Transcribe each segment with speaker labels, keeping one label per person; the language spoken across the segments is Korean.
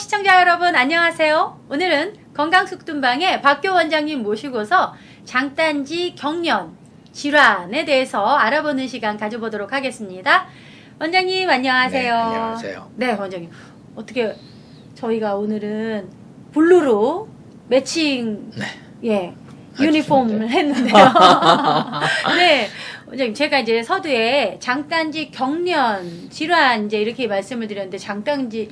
Speaker 1: 시청자 여러분 안녕하세요. 오늘은 건강숙둔방의 박교 원장님 모시고서 장단지 경련 질환에 대해서 알아보는 시간 가져보도록 하겠습니다. 원장님 안녕하세요.
Speaker 2: 네, 안녕하세요.
Speaker 1: 네, 원장님. 어떻게 저희가 오늘은 블루로 매칭 예 유니폼을 했는데요. 네. 원장님, 제가 이제 서두에 장단지 경련 질환 이제 이렇게 말씀을 드렸는데 장단지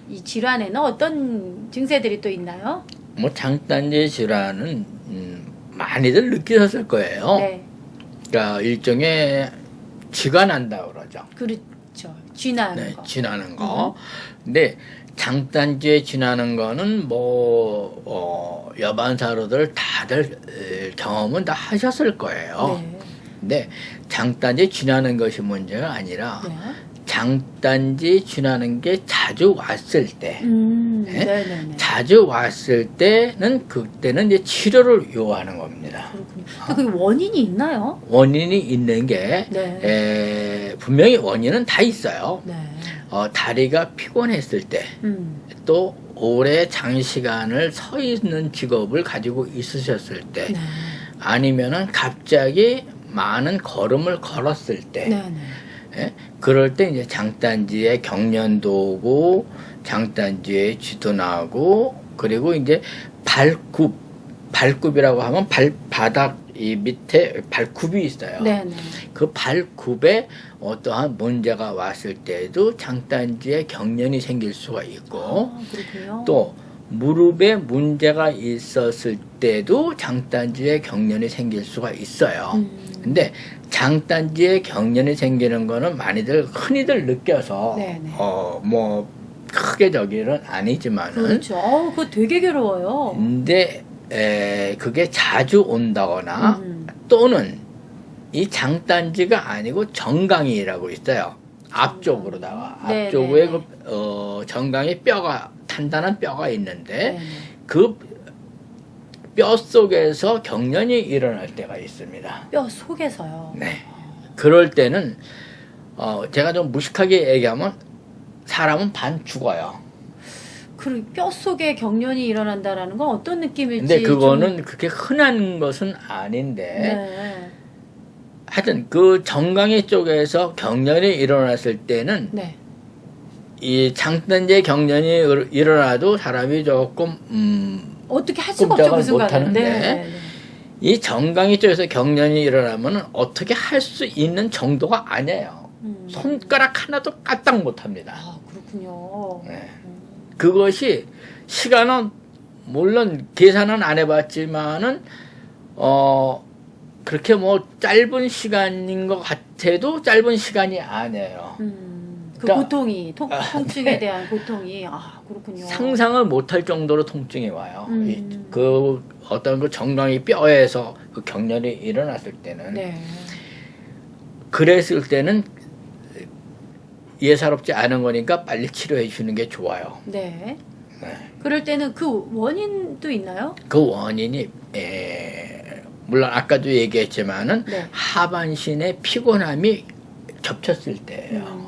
Speaker 1: 이 질환에는 어떤 증세들이 또 있나요?
Speaker 2: 뭐 장단지 질환은 많이들 느끼셨을 거예요.
Speaker 1: 네.
Speaker 2: 그러니까 일종의 쥐가 난다 그러죠.
Speaker 1: 그렇죠. 쥐나는
Speaker 2: 네,
Speaker 1: 거.
Speaker 2: 쥐나는 거. 근데 장단지에 쥐나는 거는 여반사로들 다들 경험은 다 하셨을 거예요.
Speaker 1: 네.
Speaker 2: 근데 장단지 쥐나는 것이 문제가 아니라
Speaker 1: 네.
Speaker 2: 장단지 쥐나는 게 자주 왔을 때, 네?
Speaker 1: 네네네.
Speaker 2: 자주 왔을 때는 그때는 이제 치료를 요하는 겁니다.
Speaker 1: 그렇군요. 근데 그 원인이 있나요?
Speaker 2: 원인이 있는 게 분명히 원인은 다 있어요.
Speaker 1: 네.
Speaker 2: 다리가 피곤했을 때, 또 오래 장시간을 서 있는 직업을 가지고 있으셨을 때,
Speaker 1: 네.
Speaker 2: 아니면은 갑자기 많은 걸음을 걸었을 때,
Speaker 1: 네네.
Speaker 2: 예? 그럴 때 이제 장단지에 경련도 오고 장단지에 쥐도 나고, 그리고 이제 발굽이라고 하면 발바닥 이 밑에 발굽이 있어요.
Speaker 1: 네네.
Speaker 2: 그 발굽에 어떠한 문제가 왔을 때도 장단지에 경련이 생길 수가 있고,
Speaker 1: 그렇군요.
Speaker 2: 또 무릎에 문제가 있었을 때도 장단지에 경련이 생길 수가 있어요. 근데 장단지에 경련이 생기는 거는 많이들 흔히들 느껴서
Speaker 1: 네네.
Speaker 2: 뭐 크게 저기는 아니지만은,
Speaker 1: 그렇죠. 그거 되게 괴로워요.
Speaker 2: 근데 그게 자주 온다거나 또는 이 장단지가 아니고 정강이라고 있어요. 앞쪽으로다가
Speaker 1: 네,
Speaker 2: 앞쪽에
Speaker 1: 네,
Speaker 2: 그 정강이 뼈가 단단한 뼈가 있는데
Speaker 1: 네네.
Speaker 2: 그 뼈 속에서 경련이 일어날 때가 있습니다.
Speaker 1: 뼈 속에서요.
Speaker 2: 네. 그럴 때는 제가 좀 무식하게 얘기하면 사람은 반 죽어요.
Speaker 1: 그 뼈 속에 경련이 일어난다라는 건 어떤 느낌일지.
Speaker 2: 근데 그거는 그렇게 흔한 것은 아닌데,
Speaker 1: 네.
Speaker 2: 하여튼 그 정강이 쪽에서 경련이 일어났을 때는
Speaker 1: 네.
Speaker 2: 이 장단지에 경련이 일어나도 사람이 조금
Speaker 1: 어떻게 할 수가 없죠, 그 순간은.
Speaker 2: 못하는데,
Speaker 1: 네.
Speaker 2: 이 정강이 쪽에서 경련이 일어나면 어떻게 할 수 있는 정도가 아니에요. 손가락 하나도 까딱 못합니다.
Speaker 1: 아, 그렇군요.
Speaker 2: 네. 그것이 시간은 물론 계산은 안 해봤지만은 그렇게 뭐 짧은 시간인 것 같아도 짧은 시간이 아니에요.
Speaker 1: 그
Speaker 2: 그러니까
Speaker 1: 고통이 통증에 대한 고통이 그렇군요.
Speaker 2: 상상을 못할 정도로 통증이 와요. 그 어떤 그 정강이 뼈에서 그 경련이 일어났을 때는,
Speaker 1: 네.
Speaker 2: 그랬을 때는 예사롭지 않은 거니까 빨리 치료해 주는 게 좋아요.
Speaker 1: 네.
Speaker 2: 네.
Speaker 1: 그럴 때는 그 원인도 있나요?
Speaker 2: 그 원인이 물론 아까도 얘기했지만은
Speaker 1: 네.
Speaker 2: 하반신의 피곤함이 겹쳤을 때예요.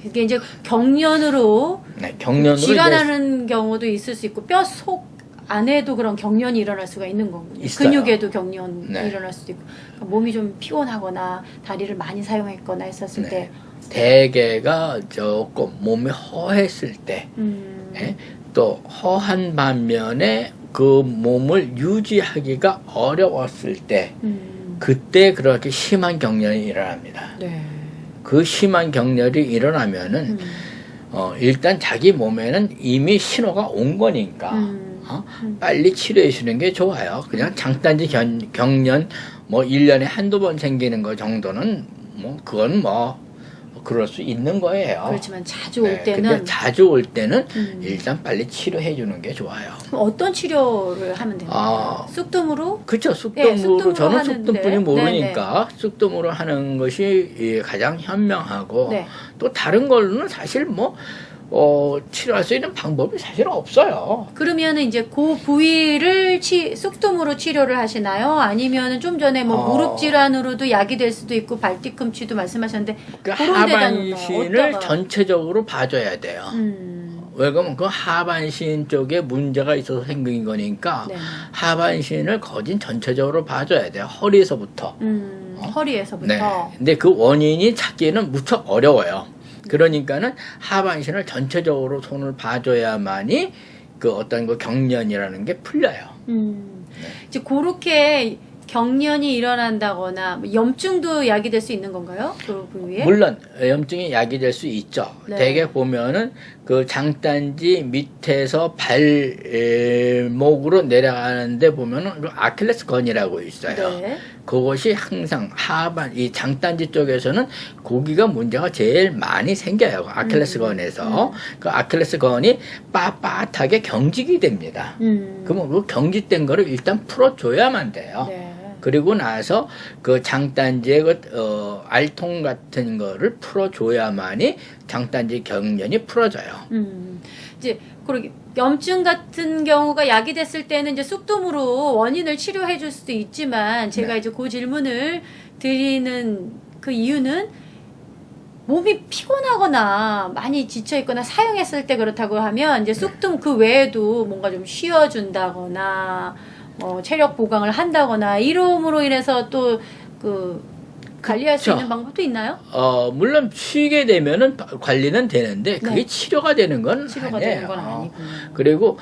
Speaker 1: 그게 이제 경련으로
Speaker 2: 네, 경련으로
Speaker 1: 쥐가
Speaker 2: 이제
Speaker 1: 나는 경우도 있을 수 있고 뼈 속 안에도 그런 경련이 일어날 수가 있는 거군요.
Speaker 2: 있어요.
Speaker 1: 근육에도 경련이
Speaker 2: 네.
Speaker 1: 일어날 수도 있고 그러니까 몸이 좀 피곤하거나 다리를 많이 사용했거나 했었을
Speaker 2: 네.
Speaker 1: 때
Speaker 2: 대개가 조금 몸이 허했을 때, 또 허한 반면에 그 몸을 유지하기가 어려웠을 때, 그때 그렇게 심한 경련이 일어납니다.
Speaker 1: 네.
Speaker 2: 그 심한 경련이 일어나면은 일단 자기 몸에는 이미 신호가 온 거니까 빨리 치료해 주는 게 좋아요. 그냥 장단지 경련 뭐 1년에 한두 번 생기는 거 정도는 뭐 그건 뭐 그럴 수 있는 거예요.
Speaker 1: 그렇지만 자주 올 때는
Speaker 2: 근데 자주 올 때는 일단 빨리 치료해 주는 게 좋아요.
Speaker 1: 그럼 어떤 치료를 하면 됩니까? 쑥뜸으로?
Speaker 2: 그렇죠.
Speaker 1: 쑥뜸으로
Speaker 2: 쑥뜸으로 저는
Speaker 1: 하는데.
Speaker 2: 쑥뜸뿐이 모르니까 쑥뜸으로 하는 것이 가장 현명하고,
Speaker 1: 네.
Speaker 2: 또 다른 걸로는 사실 뭐 치료할 수 있는 방법이 사실 없어요.
Speaker 1: 그러면은 이제 그 부위를 쑥뜸으로 치료를 하시나요? 아니면은 좀 전에 뭐 무릎 질환으로도 약이 될 수도 있고 발뒤꿈치도 말씀하셨는데
Speaker 2: 그
Speaker 1: 그런 데다
Speaker 2: 하반신을
Speaker 1: 놓나요? 어디다가?
Speaker 2: 전체적으로 봐줘야 돼요. 왜 그러면 그 하반신 쪽에 문제가 있어서 생긴 거니까
Speaker 1: 네.
Speaker 2: 하반신을 거진 전체적으로 봐줘야 돼요. 허리에서부터.
Speaker 1: 허리에서부터.
Speaker 2: 네. 근데 그 원인이 찾기는 무척 어려워요. 그러니까는 하반신을 전체적으로 손을 봐줘야만이 그 어떤 그 경련이라는 게 풀려요.
Speaker 1: 이제 그렇게 경련이 일어난다거나 뭐 염증도 야기될 수 있는 건가요? 그 부위에?
Speaker 2: 물론 염증이 야기될 수 있죠.
Speaker 1: 네.
Speaker 2: 대개 보면은 그 장단지 밑에서 발목으로 내려가는데 보면은 그 아킬레스건이라고 있어요.
Speaker 1: 네.
Speaker 2: 그것이 항상 하반 이 장단지 쪽에서는 고기가 문제가 제일 많이 생겨요. 그 아킬레스건에서 그 아킬레스건이 빳빳하게 경직이 됩니다. 그러면 그 경직된 거를 일단 풀어줘야만 돼요.
Speaker 1: 네.
Speaker 2: 그리고 나서 그 장단지의 그 알통 같은 거를 풀어줘야만이 장단지 경련이 풀어져요.
Speaker 1: 이제 그러게 염증 같은 경우가 야기됐을 때는 이제 쑥뜸으로 원인을 치료해 줄 수도 있지만 제가
Speaker 2: 네.
Speaker 1: 이제 그 질문을 드리는 그 이유는 몸이 피곤하거나 많이 지쳐 있거나 사용했을 때 그렇다고 하면 이제 쑥뜸 그 외에도 뭔가 좀 쉬어준다거나 체력 보강을 한다거나 이름으로 인해서 또 그 관리할 수
Speaker 2: 그쵸.
Speaker 1: 있는 방법도 있나요?
Speaker 2: 물론 쉬게 되면은 관리는 되는데 그게
Speaker 1: 네.
Speaker 2: 치료가 되는 건
Speaker 1: 치료가
Speaker 2: 아니에요.
Speaker 1: 되는 건 아니군요.
Speaker 2: 그리고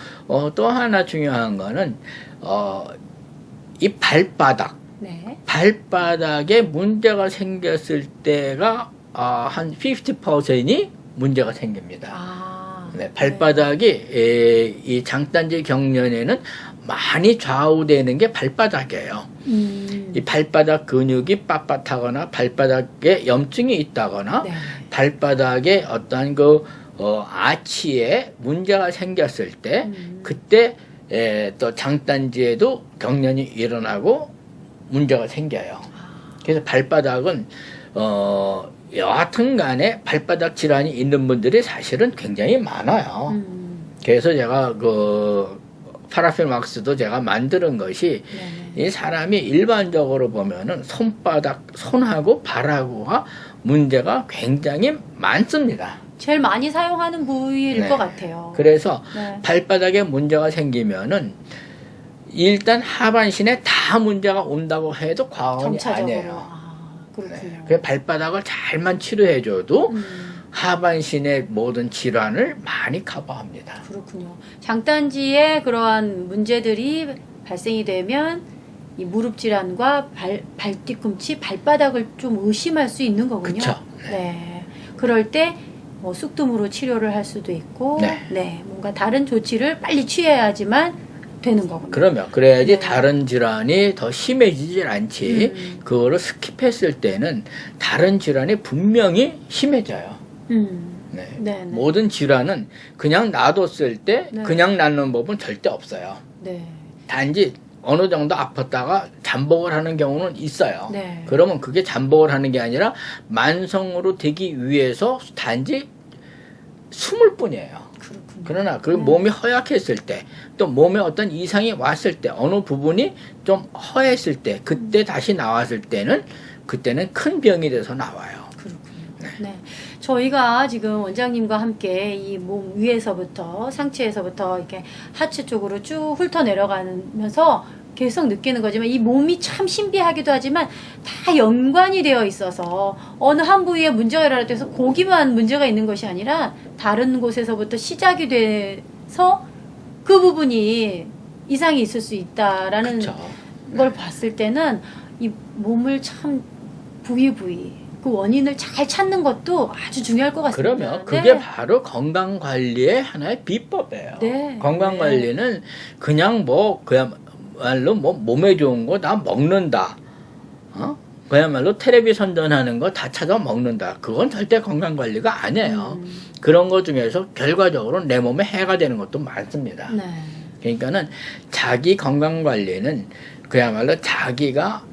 Speaker 2: 또 하나 중요한 거는 이 발바닥
Speaker 1: 네.
Speaker 2: 발바닥에 문제가 생겼을 때가 한 50%이 문제가 생깁니다. 네, 발바닥이 이 장단지 경련에는 많이 좌우되는 게 발바닥이에요. 이 발바닥 근육이 빳빳하거나 발바닥에 염증이 있다거나
Speaker 1: 네.
Speaker 2: 발바닥에 어떤 그 아치에 문제가 생겼을 때 그때 또 장단지에도 경련이 일어나고 문제가 생겨요. 그래서 발바닥은 여하튼 간에 발바닥 질환이 있는 분들이 사실은 굉장히 많아요. 그래서 제가 그 파라필 왁스도 제가 만드는 것이 이 사람이 일반적으로 보면은 손하고 발하고가 문제가 굉장히 많습니다.
Speaker 1: 제일 많이 사용하는 부위일
Speaker 2: 네.
Speaker 1: 것 같아요.
Speaker 2: 그래서
Speaker 1: 네.
Speaker 2: 발바닥에 문제가 생기면은 일단 하반신에 다 문제가 온다고 해도 과언이
Speaker 1: 점차적으로.
Speaker 2: 아니에요.
Speaker 1: 그렇군요.
Speaker 2: 네. 그래서 발바닥을 잘만 치료해줘도 하반신의 모든 질환을 많이 커버합니다.
Speaker 1: 그렇군요. 장단지에 그러한 문제들이 발생이 되면 이 무릎 질환과 발 뒤꿈치, 발바닥을 좀 의심할 수 있는 거군요.
Speaker 2: 그쵸.
Speaker 1: 네. 그럴 때 뭐 쑥뜸으로 치료를 할 수도 있고,
Speaker 2: 네.
Speaker 1: 뭔가 다른 조치를 빨리 취해야지만 되는 거군요.
Speaker 2: 그래야지
Speaker 1: 네.
Speaker 2: 다른 질환이 더 심해지질 않지. 그거를 스킵했을 때는 다른 질환이 분명히 심해져요. 네.
Speaker 1: 네.
Speaker 2: 모든 질환은 그냥 놔뒀을 때
Speaker 1: 네.
Speaker 2: 그냥 낫는 법은 절대 없어요.
Speaker 1: 네.
Speaker 2: 단지 어느 정도 아팠다가 잠복을 하는 경우는 있어요.
Speaker 1: 네.
Speaker 2: 그러면 그게 잠복을 하는 게 아니라 만성으로 되기 위해서 단지 숨을 뿐이에요.
Speaker 1: 그렇군요.
Speaker 2: 그러나 그 몸이 허약했을 때, 또 몸에 어떤 이상이 왔을 때, 어느 부분이 좀 허했을 때, 그때 다시 나왔을 때는 그때는 큰 병이 돼서 나와요.
Speaker 1: 그렇군요. 네. 저희가 지금 원장님과 함께 이 몸 위에서부터 상체에서부터 이렇게 하체 쪽으로 쭉 훑어 내려가면서 계속 느끼는 거지만 이 몸이 참 신비하기도 하지만 다 연관이 되어 있어서 어느 한 부위에 문제가 일어날 때서 거기만 문제가 있는 것이 아니라 다른 곳에서부터 시작이 돼서 그 부분이 이상이 있을 수 있다라는
Speaker 2: 그쵸.
Speaker 1: 걸 봤을 때는 이 몸을 참 부위 그 원인을 잘 찾는 것도 아주 중요할 것 같습니다.
Speaker 2: 그러면 그게 바로 건강관리의 하나의 비법이에요.
Speaker 1: 네.
Speaker 2: 건강관리는 그냥 그야말로 몸에 좋은 거 다 먹는다. 그야말로 텔레비 선전하는 거 다 찾아 먹는다. 그건 절대 건강관리가 아니에요. 그런 것 중에서 결과적으로 내 몸에 해가 되는 것도 많습니다.
Speaker 1: 네.
Speaker 2: 그러니까는 자기 건강관리는 그야말로 자기가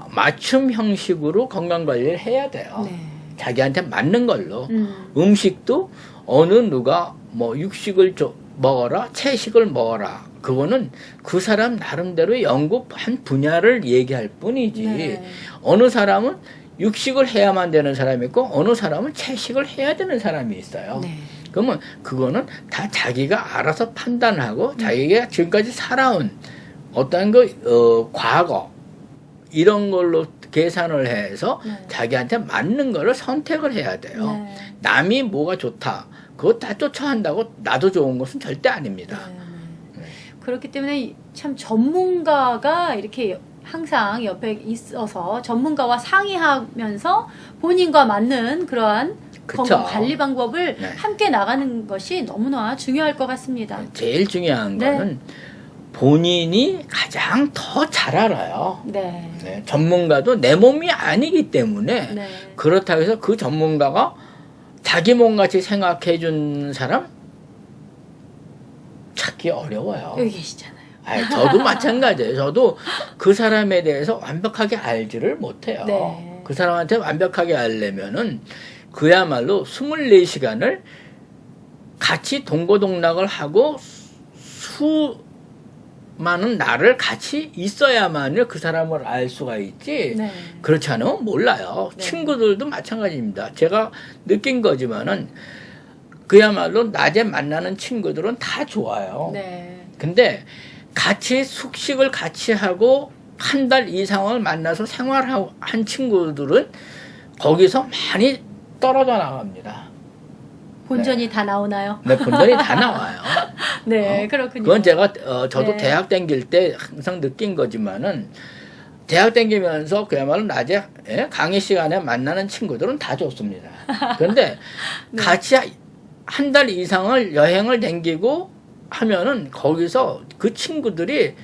Speaker 2: 맞춤 형식으로 건강관리를 해야 돼요.
Speaker 1: 네.
Speaker 2: 자기한테 맞는 걸로. 음식도 어느 누가 육식을 먹어라, 채식을 먹어라. 그거는 그 사람 나름대로 연구한 분야를 얘기할 뿐이지.
Speaker 1: 네.
Speaker 2: 어느 사람은 육식을 해야만 되는 사람이 있고 어느 사람은 채식을 해야 되는 사람이 있어요.
Speaker 1: 네.
Speaker 2: 그러면 그거는 다 자기가 알아서 판단하고 자기가 지금까지 살아온 어떤 과거 이런 걸로 계산을 해서
Speaker 1: 네.
Speaker 2: 자기한테 맞는 거를 선택을 해야 돼요.
Speaker 1: 네.
Speaker 2: 남이 뭐가 좋다. 그거 다 쫓아한다고 나도 좋은 것은 절대 아닙니다.
Speaker 1: 네. 그렇기 때문에 참 전문가가 이렇게 항상 옆에 있어서 전문가와 상의하면서 본인과 맞는 그러한
Speaker 2: 그쵸.
Speaker 1: 건강 관리 방법을
Speaker 2: 네.
Speaker 1: 함께 나가는 것이 너무나 중요할 것 같습니다.
Speaker 2: 제일 중요한
Speaker 1: 네.
Speaker 2: 거는 본인이 가장 더 잘 알아요.
Speaker 1: 네.
Speaker 2: 네, 전문가도 내 몸이 아니기 때문에
Speaker 1: 네.
Speaker 2: 그렇다고 해서 그 전문가가 자기 몸같이 생각해 준 사람 찾기 어려워요.
Speaker 1: 여기 계시잖아요.
Speaker 2: 아니, 저도 마찬가지예요. 저도 그 사람에 대해서 완벽하게 알지를 못해요.
Speaker 1: 네.
Speaker 2: 그 사람한테 완벽하게 알려면은 그야말로 24시간을 같이 동고동락을 하고 수많은 날을 같이 있어야만을 그 사람을 알 수가 있지.
Speaker 1: 네.
Speaker 2: 그렇지 않으면 몰라요.
Speaker 1: 네.
Speaker 2: 친구들도 마찬가지입니다. 제가 느낀 거지만은 그야말로 낮에 만나는 친구들은 다 좋아요.
Speaker 1: 네.
Speaker 2: 근데 같이 숙식을 같이 하고 한 달 이상을 만나서 생활한 친구들은 거기서 많이 떨어져 나갑니다.
Speaker 1: 본전이 다 나오나요?
Speaker 2: 네, 본전이 다 나와요.
Speaker 1: 네, 그렇군요.
Speaker 2: 그건 제가 저도
Speaker 1: 네.
Speaker 2: 대학 다닐 때 항상 느낀 거지만은 대학 다니면서 그야말로 낮에 강의 시간에 만나는 친구들은 다 좋습니다. 그런데
Speaker 1: 네.
Speaker 2: 같이 한 달 이상을 여행을 다니고 하면은 거기서 그 친구들이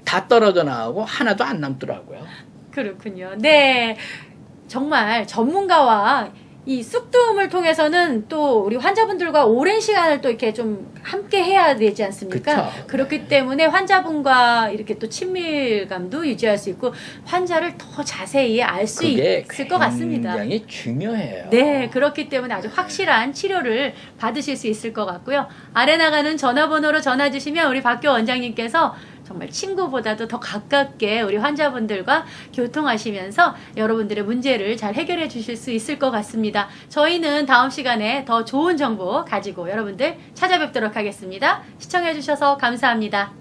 Speaker 2: 다 떨어져 나가고 하나도 안 남더라고요.
Speaker 1: 그렇군요. 네. 정말 전문가와 이 쑥두음을 통해서는 또 우리 환자분들과 오랜 시간을 또 이렇게 좀 함께 해야 되지 않습니까?
Speaker 2: 그쵸.
Speaker 1: 그렇기 때문에 환자분과 이렇게 또 친밀감도 유지할 수 있고 환자를 더 자세히 알 수
Speaker 2: 그게
Speaker 1: 있을 것 같습니다.
Speaker 2: 굉장히 중요해요.
Speaker 1: 네, 그렇기 때문에 아주 확실한 치료를 받으실 수 있을 것 같고요. 아래 나가는 전화번호로 전화 주시면 우리 박교 원장님께서 정말 친구보다도 더 가깝게 우리 환자분들과 교통하시면서 여러분들의 문제를 잘 해결해 주실 수 있을 것 같습니다. 저희는 다음 시간에 더 좋은 정보 가지고 여러분들 찾아뵙도록 하겠습니다. 시청해 주셔서 감사합니다.